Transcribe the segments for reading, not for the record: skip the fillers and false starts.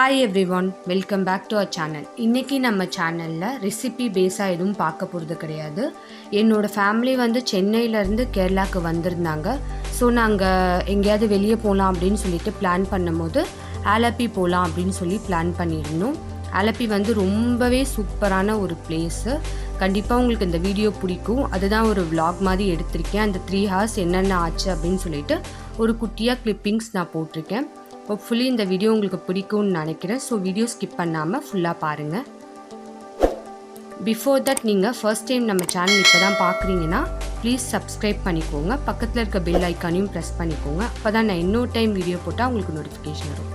Hi everyone, welcome back to our channel. இன்னைக்கு நம்ம சேனல்ல ரெசிபி பேஸா எதுவும் பார்க்க போறது கிடையாது. என்னோட ஃபேமிலி வந்து சென்னையில இருந்து கேரளாக்கு வந்திருந்தாங்க. ஸோ நாங்கள் எங்கேயாவது வெளியே போகலாம் அப்படின்னு சொல்லிட்டு பிளான் பண்ணும்போது ஆலப்பி போகலாம் அப்படின்னு சொல்லி பிளான் பண்ணியிருந்தோம். ஆலப்பி வந்து ரொம்பவே சூப்பரான ஒரு பிளேஸு. கண்டிப்பாக உங்களுக்கு இந்த வீடியோ பிடிக்கும். அதுதான் ஒரு vlog மாதிரி எடுத்திருக்கேன். அந்த 3 hours என்னென்ன ஆச்சு அப்படின்னு சொல்லிட்டு ஒரு குட்டியாக கிளிப்பிங்ஸ் நான் போட்டிருக்கேன். ஹோப்ஃபுல்லி இந்த வீடியோ உங்களுக்கு பிடிக்கும்னு நினைக்கிறேன். ஸோ வீடியோ ஸ்கிப் பண்ணாமல் ஃபுல்லாக பாருங்கள். பிஃபோர் தட் நீங்கள் ஃபர்ஸ்ட் டைம் நம்ம சேனல் இப்போ தான் பார்க்குறீங்கன்னா ப்ளீஸ் சப்ஸ்கிரைப் பண்ணிக்கோங்க. பக்கத்தில் இருக்க பெல் ஐக்கானையும் ப்ரெஸ் பண்ணிக்கோங்க. அப்போ தான் நான் இன்னொரு டைம் வீடியோ போட்டால் உங்களுக்கு நோட்டிஃபிகேஷன் வரும்.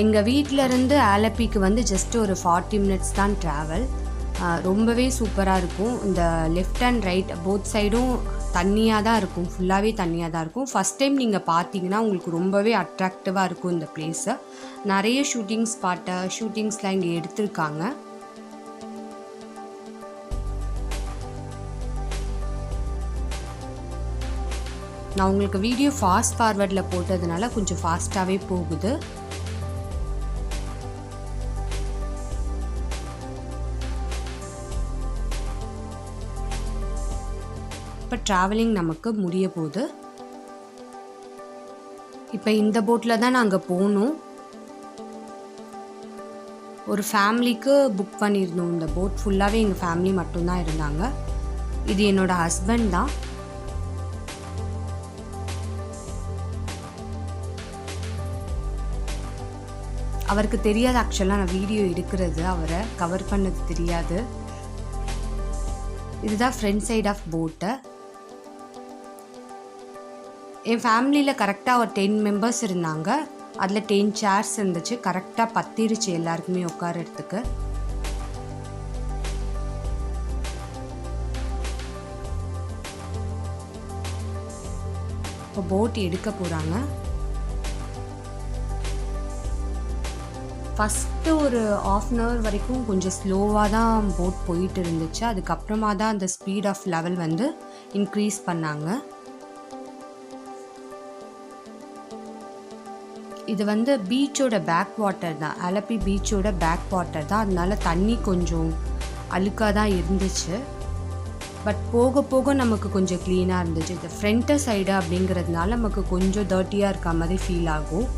எங்கள் வீட்டிலேருந்து ஆலப்பிக்கு வந்து ஜஸ்ட் ஒரு 40 minutes தான் ட்ராவல். ரொம்பவே சூப்பராக இருக்கும். இந்த லெஃப்ட் அண்ட் ரைட் போத் சைடும் தண்ணியாக தான் இருக்கும், ஃபுல்லாகவே தண்ணியாக தான் இருக்கும். ஃபஸ்ட் டைம் நீங்கள் பார்த்தீங்கன்னா உங்களுக்கு ரொம்பவே அட்ராக்டிவாக இருக்கும் இந்த பிளேஸை. நிறைய ஷூட்டிங்ஸ்லாம் இங்கே எடுத்திருக்காங்க. நான் உங்களுக்கு வீடியோ ஃபாஸ்ட் ஃபார்வர்டில் போட்டதுனால கொஞ்சம் ஃபாஸ்ட்டாகவே போகுது. இப்போ ட்ராவலிங் நமக்கு முடிய போகுது. இப்போ இந்த போட்டில் தான் நாங்கள் போகணும். ஒரு ஃபேமிலிக்கு புக் பண்ணியிருந்தோம். இந்த போட் ஃபுல்லாகவே எங்கள் ஃபேமிலி மட்டும்தான் இருந்தாங்க. இது என்னோட ஹஸ்பண்ட் தான். அவருக்கு தெரியாது ஆக்சுவலாக நான் வீடியோ எடுக்கிறது, அவரை கவர் பண்ணது தெரியாது. இதுதான் ஃப்ரண்ட் சைட் ஆஃப் போட்டை. என் ஃபேமிலியில் கரெக்டாக ஒரு 10 members இருந்தாங்க. அதில் 10 chairs இருந்துச்சு. கரெக்டாக பத்திருச்சு எல்லாருக்குமே உட்காரத்துக்கு. இப்போ போட் எடுக்க போகிறாங்க. ஃபஸ்ட்டு ஒரு 1/2 hour வரைக்கும் கொஞ்சம் ஸ்லோவாக தான் போட் போயிட்டு இருந்துச்சு. அதுக்கப்புறமா தான் அந்த ஸ்பீட் ஆஃப் லெவல் வந்து இன்க்ரீஸ் பண்ணாங்க. இது வந்து பீச்சோட பேக் வாட்டர் தான், ஆலப்பி பீச்சோட பேக் வாட்டர் தான். அதனால தண்ணி கொஞ்சம் அழுக்காக தான் இருந்துச்சு. பட் போக போக நமக்கு கொஞ்சம் க்ளீனாக இருந்துச்சு. இது ஃப்ரண்ட்டு சைடு அப்படிங்கிறதுனால நமக்கு கொஞ்சம் டர்ட்டியாக இருக்க மாதிரி ஃபீல் ஆகும்.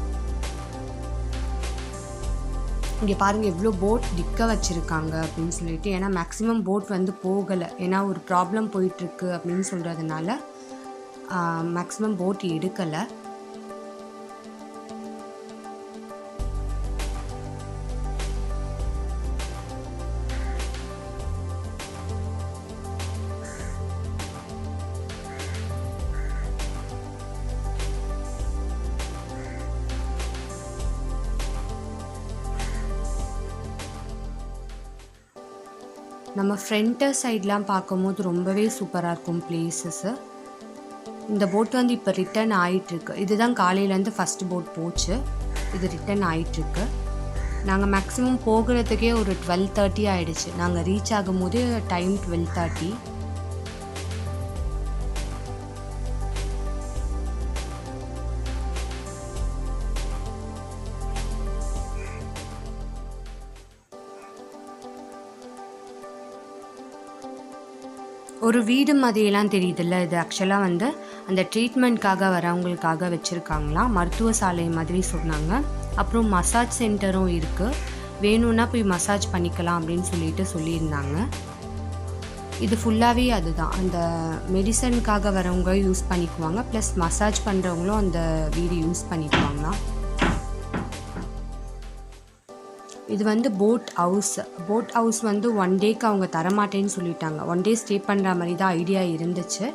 இங்கே பாருங்கள் எவ்வளோ போட் நிற்க வச்சுருக்காங்க அப்படின்னு சொல்லிட்டு. ஏன்னா மேக்ஸிமம் போட் வந்து போகலை, ஏன்னா ஒரு ப்ராப்ளம் போயிட்டுருக்கு அப்படின்னு சொல்கிறதுனால மேக்ஸிமம் போட் எடுக்கலை. நம்ம ஃப்ரண்ட்டு சைட்லாம் பார்க்கும்போது ரொம்பவே சூப்பராக இருக்கும் பிளேசஸ்ஸு. இந்த போட் வந்து இப்போ ரிட்டர்ன் ஆகிட்டுருக்கு. இதுதான் காலையிலேருந்து ஃபஸ்ட்டு போட் போச்சு. இது ரிட்டர்ன் ஆகிட்டுருக்கு. நாங்கள் மேக்ஸிமம் போகிறதுக்கே ஒரு 12:30 ஆகிடுச்சு. நாங்கள் ரீச் ஆகும்போது டைம் 12:30. ஒரு வீடு மாதிரியெல்லாம் தெரியுதுல்ல, இது ஆக்சுவலாக வந்து அந்த ட்ரீட்மெண்ட்காக வரவங்களுக்காக வச்சுருக்காங்களாம். மருத்துவ சாலை மாதிரி சொன்னாங்க. அப்புறம் மசாஜ் சென்டரும் இருக்குது. வேணும்னா போய் மசாஜ் பண்ணிக்கலாம் அப்படின்னு சொல்லிட்டு சொல்லியிருந்தாங்க. இது ஃபுல்லாகவே அதுதான், அந்த மெடிசனுக்காக வரவங்க யூஸ் பண்ணிக்குவாங்க. ப்ளஸ் மசாஜ் பண்ணுறவங்களும் அந்த வீடு யூஸ் பண்ணிக்குவாங்களாம். இது வந்து போட் ஹவுஸ் வந்து 1 dayக்கு அவங்க தரமாட்டேன்னு சொல்லிட்டாங்க. 1 day ஸ்டே பண்ணுற மாதிரி தான் ஐடியா இருந்துச்சு.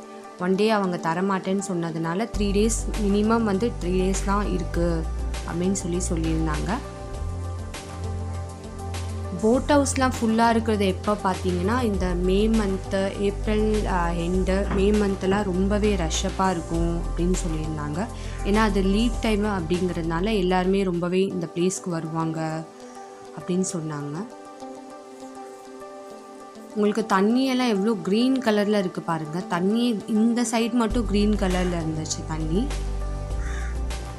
1 day அவங்க தரமாட்டேன்னு சொன்னதுனால 3 days மினிமம் வந்து 3 days தான் இருக்குது அப்படின்னு சொல்லியிருந்தாங்க. போட் ஹவுஸ்லாம் ஃபுல்லாக இருக்கிறது எப்போ பார்த்தீங்கன்னா இந்த மே மந்த்து, ஏப்ரல் எண்டு, மே மந்த்தெல்லாம் ரொம்பவே ரஷ்ஷப்பாக இருக்கும் அப்படின்னு சொல்லியிருந்தாங்க. ஏன்னா அது லீவ் டைமு அப்படிங்கிறதுனால எல்லாருமே ரொம்பவே இந்த பிளேஸ்க்கு வருவாங்க அப்படின்னு சொன்னாங்க. உங்களுக்கு தண்ணியெல்லாம் எவ்வளோ க்ரீன் கலரில் இருக்குது பாருங்கள். தண்ணி இந்த சைடு மட்டும் க்ரீன் கலரில் இருந்துச்சு தண்ணி.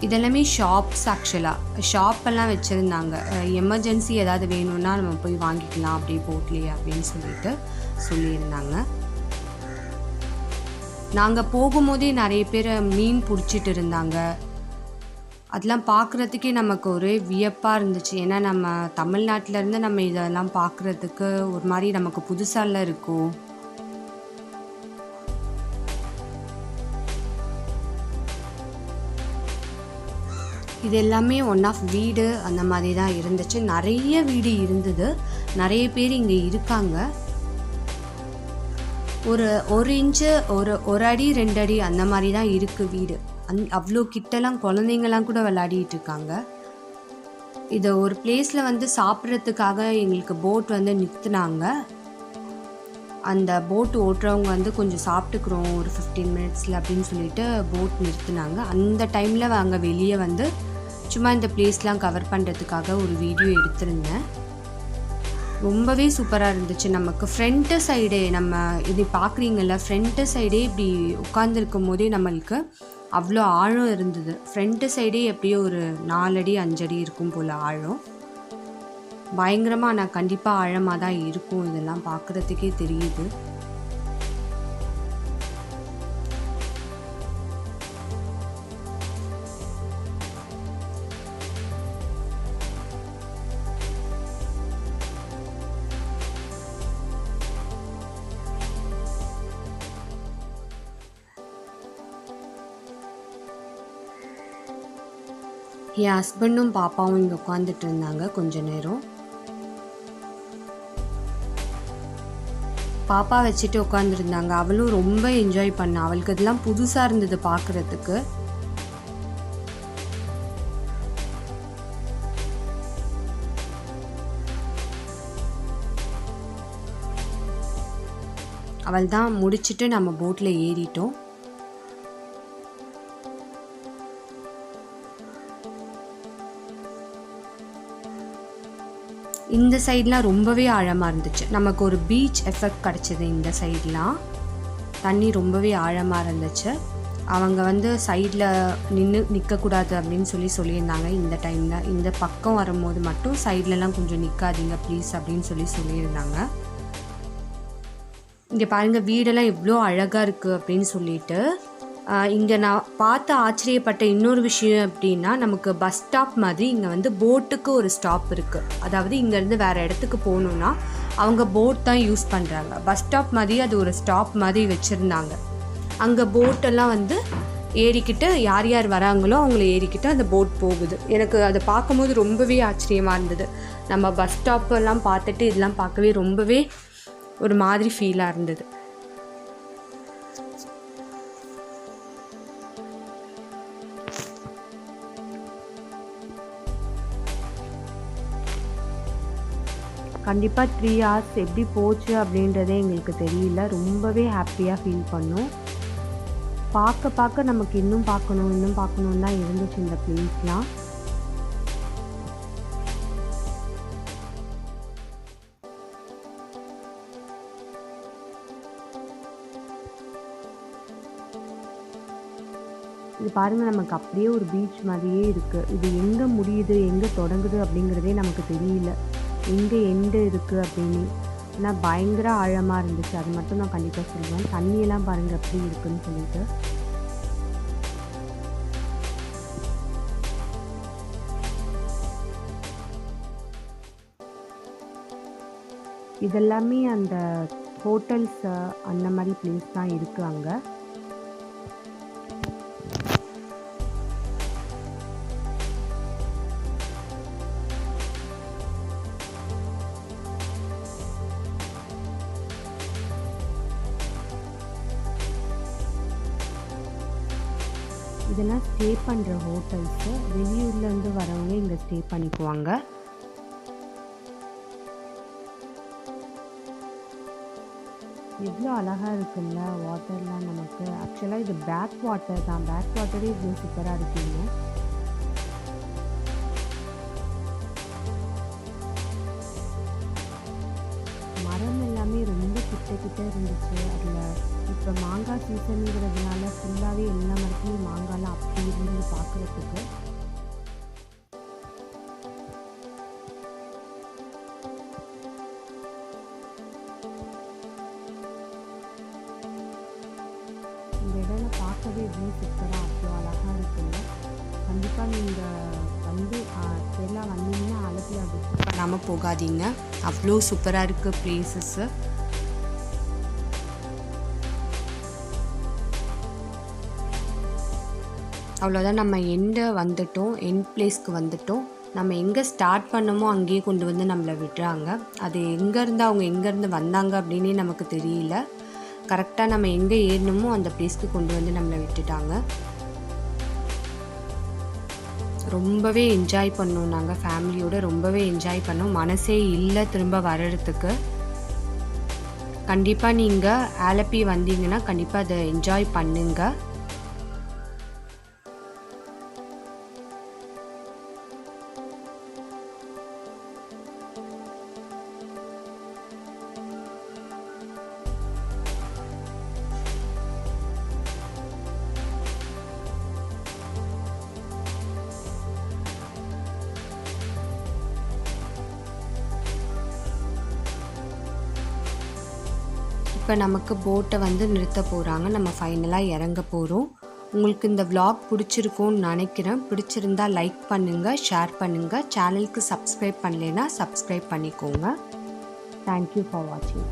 இதெல்லாமே ஷாப்ஸ் ஆக்சுவலாக ஷாப்பெல்லாம் வச்சுருந்தாங்க. எமர்ஜென்சி ஏதாவது வேணும்னா நம்ம போய் வாங்கிக்கலாம் அப்படியே போட்லேயே அப்படின்னு சொல்லியிருந்தாங்க. நாங்கள் போகும்போதே நிறைய பேர் மீன் பிடிச்சிட்டு இருந்தாங்க. அதெல்லாம் பார்க்குறதுக்கே நமக்கு ஒரே வியப்பாக இருந்துச்சு. ஏன்னா நம்ம தமிழ்நாட்டிலேருந்து நம்ம இதெல்லாம் பார்க்குறதுக்கு ஒரு மாதிரி நமக்கு புதுசாலாம் இருக்கும். இது எல்லாமே ஒன் ஆஃப் வீடு அந்த மாதிரி தான் இருந்துச்சு. நிறைய வீடு இருந்தது, நிறைய பேர் இங்கே இருக்காங்க. ஒரு இன்ச்சு ஒரு அடி 2 அடி அந்த மாதிரி தான் இருக்குது வீடு. அவ்வளோ கிட்டலாம் குழந்தைங்கலாம் கூட விளையாடிட்டு இருக்காங்க. இதை ஒரு பிளேஸில் வந்து சாப்பிட்றதுக்காக எங்களுக்கு போட் வந்து நிறுத்துனாங்க. அந்த போட் ஓட்டுறவங்க வந்து கொஞ்சம் சாப்பிட்டுக்கிறோம் ஒரு 15 மினிட்ஸில் அப்படின்னு சொல்லிட்டு போட் நிறுத்துனாங்க. அந்த டைமில் அங்கே வெளியே வந்து சும்மா இந்த பிளேஸ்லாம் கவர் பண்ணுறதுக்காக ஒரு வீடியோ எடுத்திருந்தேன். ரொம்பவே சூப்பராக இருந்துச்சு. நமக்கு ஃப்ரண்ட்டு சைடே நம்ம இது பார்க்குறீங்கள்ல, ஃப்ரண்ட்டு சைடே இப்படி உட்காந்துருக்கும் போதே நம்மளுக்கு அவ்வளோ ஆழம் இருந்தது. ஃப்ரண்ட்டு சைடே எப்படியோ ஒரு 4 அடி 5 அடி இருக்கும் போல் ஆழம். பயங்கரமாக நான் கண்டிப்பாக ஆழமாக தான் இருக்கும். இதெல்லாம் பார்க்குறதுக்கே தெரியுது. என் ஹஸ்பண்டும் பாப்பாவும் இங்கே உட்காந்துட்டு இருந்தாங்க கொஞ்ச நேரம். பாப்பா வச்சுட்டு உட்காந்துருந்தாங்க. அவளும் ரொம்ப என்ஜாய் பண்ணா. அவளுக்கு இதெல்லாம் புதுசாக இருந்தது பார்க்குறதுக்கு. அவள் தான் முடிச்சுட்டு நம்ம போட்டில் ஏறிட்டோம். இந்த சைட்லாம் ரொம்பவே ஆழமாக இருந்துச்சு. நமக்கு ஒரு பீச் எஃபெக்ட் கிடச்சிது. இந்த சைட்லாம் தண்ணி ரொம்பவே ஆழமாக இருந்துச்சு. அவங்க வந்து சைடில் நிற்கக்கூடாது அப்படின்னு சொல்லியிருந்தாங்க. இந்த டைமில் இந்த பக்கம் வரும்போது மட்டும் சைட்லலாம் கொஞ்சம் நிற்காதீங்க ப்ளீஸ் அப்படின்னு சொல்லியிருந்தாங்க. இங்கே பாருங்கள் வீடெல்லாம் எவ்வளோ அழகாக இருக்குது அப்படின்னு சொல்லிட்டு. இங்கே நான் பார்த்து ஆச்சரியப்பட்ட இன்னொரு விஷயம் அப்படின்னா, நமக்கு பஸ் ஸ்டாப் மாதிரி இங்கே வந்து போட்டுக்கு ஒரு ஸ்டாப் இருக்குது. அதாவது இங்கேருந்து வேறு இடத்துக்கு போகணுன்னா அவங்க போட் தான் யூஸ் பண்ணுறாங்க. பஸ் ஸ்டாப் மாதிரி அது ஒரு ஸ்டாப் மாதிரி வச்சுருந்தாங்க. அங்கே போட்டெல்லாம் வந்து ஏறிக்கிட்டு யார் யார் வராங்களோ அவங்கள ஏறிக்கிட்டு அந்த போட் போகுது. எனக்கு அதை பார்க்கும்போது ரொம்பவே ஆச்சரியமாக இருந்தது. நம்ம பஸ் ஸ்டாப்பெல்லாம் பார்த்துட்டு இதெல்லாம் பார்க்கவே ரொம்பவே ஒரு மாதிரி ஃபீலாக இருந்தது. கண்டிப்பாக 3 hours எப்படி போச்சு அப்படின்றதே எங்களுக்கு தெரியல. ரொம்பவே ஹாப்பியாக ஃபீல் பண்ணோம். பார்க்க நமக்கு இன்னும் பார்க்கணும் தான் இருந்துச்சு இந்த பிளேஸ்லாம். இது பாருங்கள், நமக்கு அப்படியே ஒரு பீச் மாதிரியே இருக்குது. இது எங்கே முடியுது எங்கே தொடங்குது அப்படிங்கிறதே நமக்கு தெரியல, எங்கே எண்டு இருக்குது அப்படின்னு. ஆனால் பயங்கர ஆழமாக இருந்துச்சு, அது மட்டும் நான் கண்டிப்பாக சொல்லுவேன். தண்ணியெல்லாம் பாருங்கள் எப்படி இருக்குன்னு சொல்லிட்டு. இதெல்லாமே அந்த ஹோட்டல்ஸ் அந்த மாதிரி பிளேஸ் தான் இருக்குது அங்கே. இதெல்லாம் ஸ்டே பண்ணுற ஹோட்டல்ஸு. வெளியூர்லேருந்து வரவங்க இங்கே ஸ்டே பண்ணிக்குவாங்க. எவ்வளோ அழகாக இருக்குல்ல வாட்டர்லாம் நமக்கு. ஆக்சுவலாக இது பேக் வாட்டர் தான். பேக் வாட்டரே இவ்வளோ சூப்பராக இருக்குங்க. மரம் எல்லாமே ரொம்ப கிட்ட இருந்துச்சு. அதில் இப்போ மாங்காய் சீசனுங்கிறதுனால ஃபுல்லாகவே எல்லா மரத்துலேயும் மாங்காய்லாம் அப்படி இருந்து பார்க்குறதுக்கு. இந்த இடம் பார்க்கவே எவ்வளோ சூப்பராக அவ்வளோ அழகாக இருக்குங்க. கண்டிப்பாக நீங்கள் வந்து கேரளா வந்தீங்கன்னா ஆலப்பியை விசிட் பண்ணாமல் போகாதீங்க. அவ்வளோ சூப்பராக இருக்குது பிளேசஸ்ஸு. அவ்வளோதான், நம்ம எண்ட் பிளேஸ்க்கு வந்துட்டோம். நம்ம எங்கே ஸ்டார்ட் பண்ணமோ அங்கேயே கொண்டு வந்து நம்மளை விடுறாங்க. அது அவங்க எங்கேருந்து வந்தாங்க அப்படின்னே நமக்கு தெரியல. கரெக்டாக நம்ம எங்கே ஏறணுமோ அந்த பிளேஸ்க்கு கொண்டு வந்து நம்மளை விட்டுட்டாங்க. ரொம்பவே என்ஜாய் பண்ணோம். நாங்கள் ஃபேமிலியோடு ரொம்பவே என்ஜாய் பண்ணோம். மனசே இல்லை திரும்ப வர்றதுக்கு. கண்டிப்பாக நீங்கள் ஆலப்பி வந்தீங்கன்னா கண்டிப்பாக அதை என்ஜாய் பண்ணுங்கள். இப்போ நமக்கு போட்டை வந்து நிறுத்த போகிறாங்க. நம்ம ஃபைனலாக இறங்க போகிறோம். உங்களுக்கு இந்த vlog பிடிச்சிருக்கும்னு நினைக்கிறேன். பிடிச்சிருந்தா லைக் பண்ணுங்கள், ஷேர் பண்ணுங்கள். சேனலுக்கு சப்ஸ்கிரைப் பண்ணலைன்னா சப்ஸ்கிரைப் பண்ணிக்கோங்க. தேங்க்யூ ஃபார் வாட்சிங்.